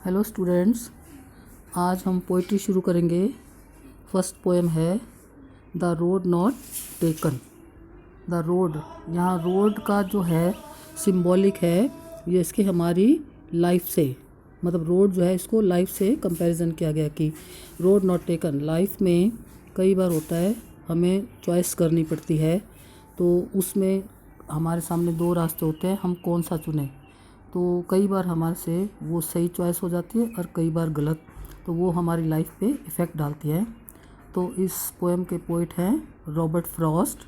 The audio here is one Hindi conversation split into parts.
हेलो स्टूडेंट्स, आज हम पोइट्री शुरू करेंगे। फर्स्ट पोएम है the road not taken. The road, यहाँ रोड का जो है सिंबॉलिक है, ये इसके हमारी लाइफ से, मतलब रोड जो है इसको लाइफ से कंपैरिजन किया गया कि रोड नॉट टेकन। लाइफ में कई बार होता है हमें चॉइस करनी पड़ती है, तो उसमें हमारे सामने दो रास्ते होते हैं, हम कौन सा चुनें। तो कई बार हमारे से वो सही चॉइस हो जाती है और कई बार गलत, तो वो हमारी लाइफ पे इफ़ेक्ट डालती है। तो इस पोएम के पोइट हैं रॉबर्ट फ्रॉस्ट,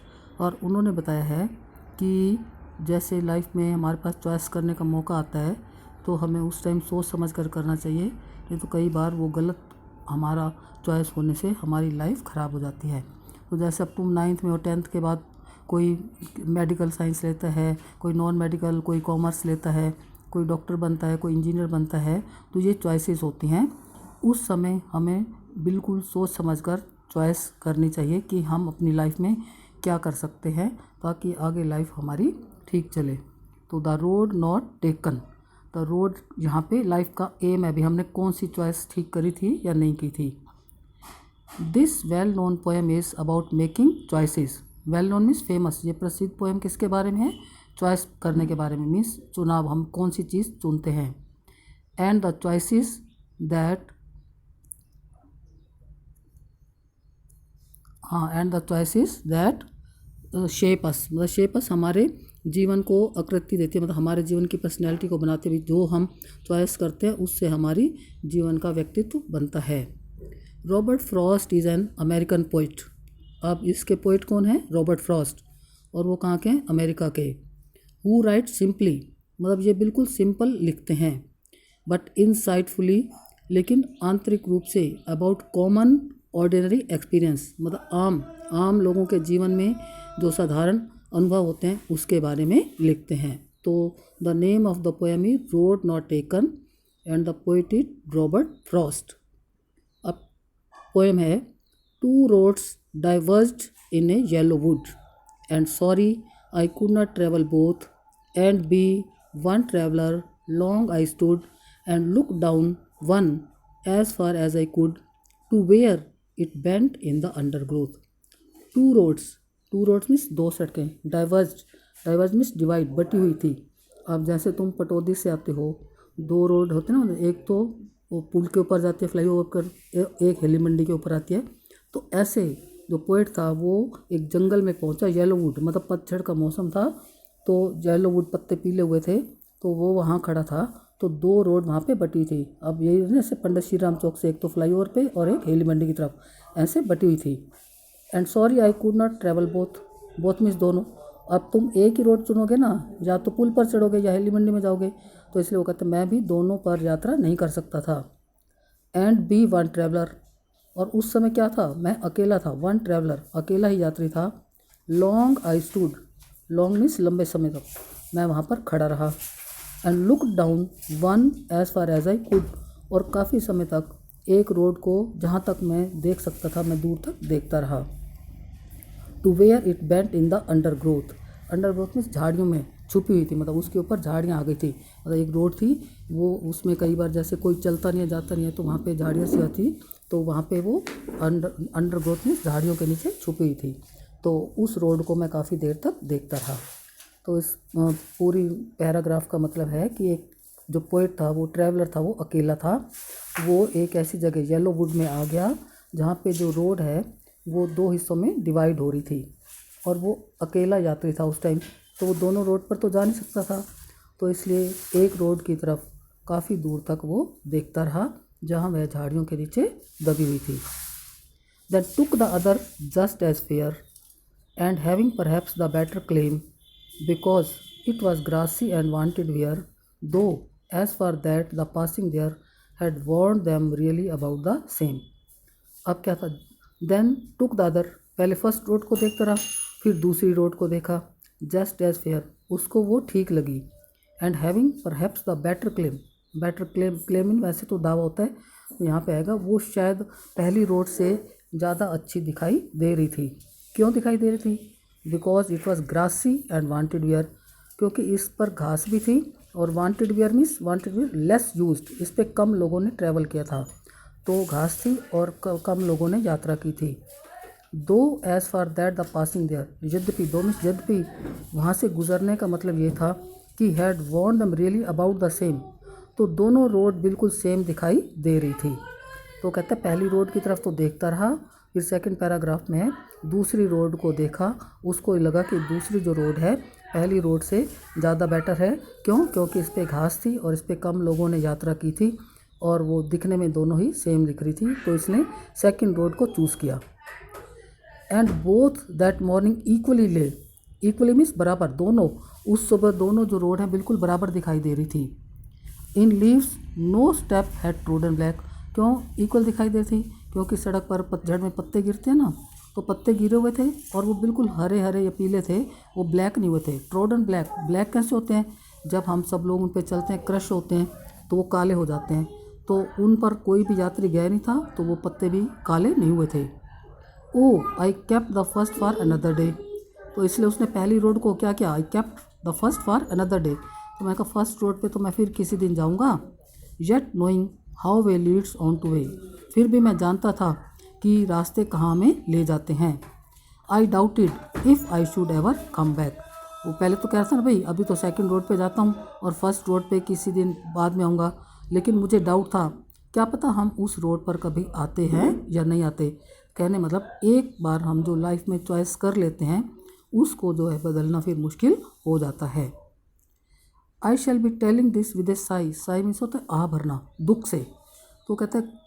और उन्होंने बताया है कि जैसे लाइफ में हमारे पास चॉइस करने का मौका आता है तो हमें उस टाइम सोच समझ कर करना चाहिए, नहीं तो कई बार वो गलत हमारा चॉइस होने से हमारी लाइफ ख़राब हो जाती है। तो जैसे अब तुम 9th में और 10th के बाद कोई मेडिकल साइंस लेता है, कोई नॉन मेडिकल, कोई कॉमर्स लेता है, कोई डॉक्टर बनता है, कोई इंजीनियर बनता है, तो ये चॉइसेस होती हैं। उस समय हमें बिल्कुल सोच समझकर चॉइस करनी चाहिए कि हम अपनी लाइफ में क्या कर सकते हैं ताकि आगे लाइफ हमारी ठीक चले। तो the road not taken, the road यहाँ पे लाइफ का एम है, अभी हमने कौन सी चॉइस ठीक करी थी या नहीं की थी। This well known poem is about making choices. Well known means famous. ये प्रसिद्ध पोएम किसके बारे में है? चॉइस करने के बारे में, मीन्स चुनाव, हम कौन सी चीज़ चुनते हैं। And the choices that and the choices that shape us, मतलब शेप अस हमारे जीवन को आकृति देती है, मतलब हमारे जीवन की पर्सनैलिटी को बनाते हुए जो हम चॉइस करते हैं उससे हमारी जीवन का व्यक्तित्व बनता है। Robert Frost is an American poet. अब इसके पोइट कौन है? रॉबर्ट फ्रॉस्ट, और वो कहाँ के हैं? अमेरिका के। हु राइट सिंपली, मतलब ये बिल्कुल सिंपल लिखते हैं, बट इनसाइटफुली, लेकिन आंतरिक रूप से, अबाउट कॉमन ऑर्डिनरी एक्सपीरियंस, मतलब आम लोगों के जीवन में जो साधारण अनुभव होते हैं उसके बारे में लिखते हैं। तो the name of the poem is road not taken and the poet is Robert Frost. अब पोएम है two roads diverged in a yellow wood and sorry I could not travel both and be one traveller long I stood and look down one as far as I could to where it bent in the undergrowth. Two roads means दो सड़कें, डाइवर्ज मीन्स डिवाइड, बटी हुई थी। अब जैसे तुम पटौदी से आते हो, दो रोड होते हैं ना, एक तो वो पुल के ऊपर जाती है फ्लाईओवर कर, एक हेली मंडी के ऊपर आती है। तो ऐसे जो पोएट था वो एक जंगल में पहुंचा, येलोवुड, मतलब पतझड़ का मौसम था, तो येलोवुड पत्ते पीले हुए थे, तो वो वहाँ खड़ा था, तो दो रोड वहाँ पे बटी थी। अब यही जैसे पंडित श्री राम चौक से एक तो फ्लाईओवर पे और एक हेली मंडी की तरफ ऐसे बटी हुई थी। And sorry I could not travel both means दोनों। अब तुम एक ही रोड चुनोगे ना, या तो पुल पर चढ़ोगे या हेली मंडी में जाओगे, तो इसलिए वो कहते मैं भी दोनों पर यात्रा नहीं कर सकता था। एंड बी वन ट्रैवलर, और उस समय क्या था? मैं अकेला था, वन ट्रैवलर, अकेला ही यात्री था। Long I stood, long means लंबे समय तक मैं वहाँ पर खड़ा रहा। And look down one as far as I could, और काफ़ी समय तक एक रोड को जहाँ तक मैं देख सकता था मैं दूर तक देखता रहा। To where it bent in the undergrowth means झाड़ियों में छुपी हुई थी, मतलब उसके ऊपर झाड़ियाँ आ गई थी, मतलब एक रोड थी वो, उसमें कई बार जैसे कोई चलता नहीं है जाता नहीं है तो वहाँ पे झाड़ियाँ सी आती, तो वहाँ पे वो अंडरग्रोथ मीन्स झाड़ियों के नीचे छुपी हुई थी। तो उस रोड को मैं काफ़ी देर तक देखता रहा। तो इस पूरी पैराग्राफ का मतलब है कि एक जो पोएट था, वो ट्रैवलर था, वो अकेला था, वो एक ऐसी जगह येलोवुड में आ गया जहाँ पे जो रोड है वो दो हिस्सों में डिवाइड हो रही थी, और वो अकेला यात्री था उस टाइम, तो वो दोनों रोड पर तो जा नहीं सकता था, तो इसलिए एक रोड की तरफ काफ़ी दूर तक वो देखता रहा जहाँ वह झाड़ियों के नीचे दबी हुई थी। That took the other just as fair and having perhaps the better claim because it was grassy and wanted wear, though as far that the passing there had warned them really about the same. अब क्या था? देन टुक द अदर, पहले फर्स्ट रोड को देखता रहा, फिर दूसरी रोड को देखा, जस्ट एज फेयर, उसको वो ठीक लगी। And having perhaps the better claim in वैसे तो दावा होता है, तो यहाँ पे आएगा वो शायद पहली रोड से ज़्यादा अच्छी दिखाई दे रही थी। क्यों दिखाई दे रही थी? Because it was grassy and wanted wear, क्योंकि इस पर घास भी थी और wanted wear means wanted wear less used, इस पर कम लोगों ने ट्रैवल किया था, तो घास थी और कम लोगों ने यात्रा की थी। Though as far that the passing there, यद्यपि दो मीन्स यद्यपि वहाँ से गुजरने का मतलब ये था कि हैड वॉर्न दम रियली अबाउट द सेम, तो दोनों रोड बिल्कुल सेम दिखाई दे रही थी। तो कहता है पहली रोड की तरफ तो देखता रहा, फिर सेकंड पैराग्राफ में है दूसरी रोड को देखा, उसको लगा कि दूसरी जो रोड है पहली रोड से ज़्यादा बेटर है। क्यों? क्योंकि इस पर घास थी और इस पर कम लोगों ने यात्रा की थी और वो दिखने में दोनों ही सेम दिख रही थी, तो इसने सेकंड रोड को चूज़ किया। And both that morning equally ले, इक्वली मीन्स बराबर, दोनों उस सुबह दोनों जो रोड हैं बिल्कुल बराबर दिखाई दे रही थी। In leaves no step had trodden black, क्यों इक्वल दिखाई दे रही थी? क्योंकि सड़क पर पतझड़ में पत्ते गिरते हैं ना, तो पत्ते गिरे हुए थे और वो बिल्कुल हरे हरे या पीले थे, वो ब्लैक नहीं हुए थे। ट्रोडन ब्लैक, ब्लैक कैसे होते हैं? जब हम सब लोग उन पर चलते हैं, क्रश होते हैं, तो वो काले हो जाते हैं, तो उन पर कोई भी यात्री गया नहीं था, तो वो पत्ते भी काले नहीं हुए थे। Oh I kept the first for another day, तो इसलिए उसने पहली रोड को क्या किया? I kept the first for another day, तो मैं कहा फर्स्ट रोड पे तो मैं फिर किसी दिन जाऊंगा। Yet knowing how way Leeds on two way, फिर भी मैं जानता था कि रास्ते कहाँ हमें ले जाते हैं। आई doubted if I should ever come back, वो पहले तो कह रहा था ना भाई अभी तो सेकंड रोड पे जाता हूँ और फर्स्ट रोड पे किसी दिन बाद में आऊँगा, लेकिन मुझे डाउट था क्या पता हम उस रोड पर कभी आते हैं या नहीं आते। कहने मतलब एक बार हम जो लाइफ में चॉइस कर लेते हैं उसको जो है बदलना फिर मुश्किल हो जाता है। I shall be telling this with a sigh, sigh means होता है आह भरना दुख से, तो कहते हैं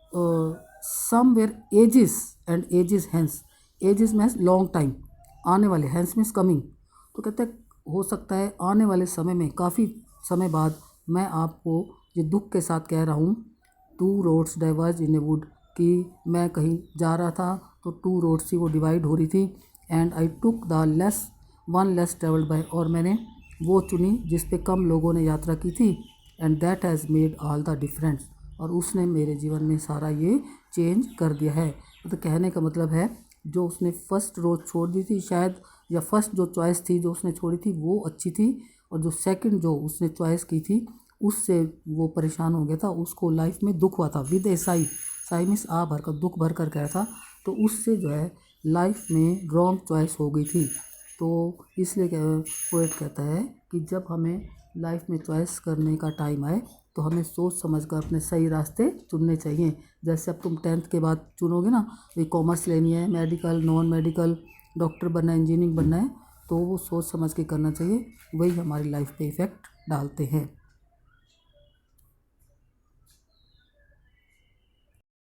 somewhere ages and ages hence, ages means long time, आने वाले, हैंस मीन्स कमिंग, तो कहते हैं हो सकता है आने वाले समय में काफ़ी समय बाद मैं आपको ये दुख के साथ कह रहा हूँ, two roads diverge in a wood, कि मैं कहीं जा रहा था तो टू रोड्स थी वो डिवाइड हो रही थी, and I took the less travelled by, और मैंने वो चुनी जिस पे कम लोगों ने यात्रा की थी, and that has made all the difference, और उसने मेरे जीवन में सारा ये चेंज कर दिया है। तो कहने का मतलब है जो उसने फर्स्ट रोड छोड़ दी थी शायद, या फर्स्ट जो चॉइस थी जो उसने छोड़ी थी वो अच्छी थी, और जो सेकंड जो उसने चॉइस की थी उससे वो परेशान हो गया था, उसको लाइफ में दुख हुआ था। With a sigh, sigh means आ भर कर, दुख भर कर कहा था, तो उससे जो है लाइफ में रॉन्ग चॉइस हो गई थी। तो इसलिए पोएट कहता है कि जब हमें लाइफ में चॉइस करने का टाइम आए तो हमें सोच समझ कर अपने सही रास्ते चुनने चाहिए। जैसे अब तुम 10th के बाद चुनोगे ना, ये कॉमर्स लेनी है, मेडिकल, नॉन मेडिकल, डॉक्टर बनना है, इंजीनियरिंग बनना है, तो वो सोच समझ के करना चाहिए, वही हमारी लाइफ पे इफ़ेक्ट डालते हैं।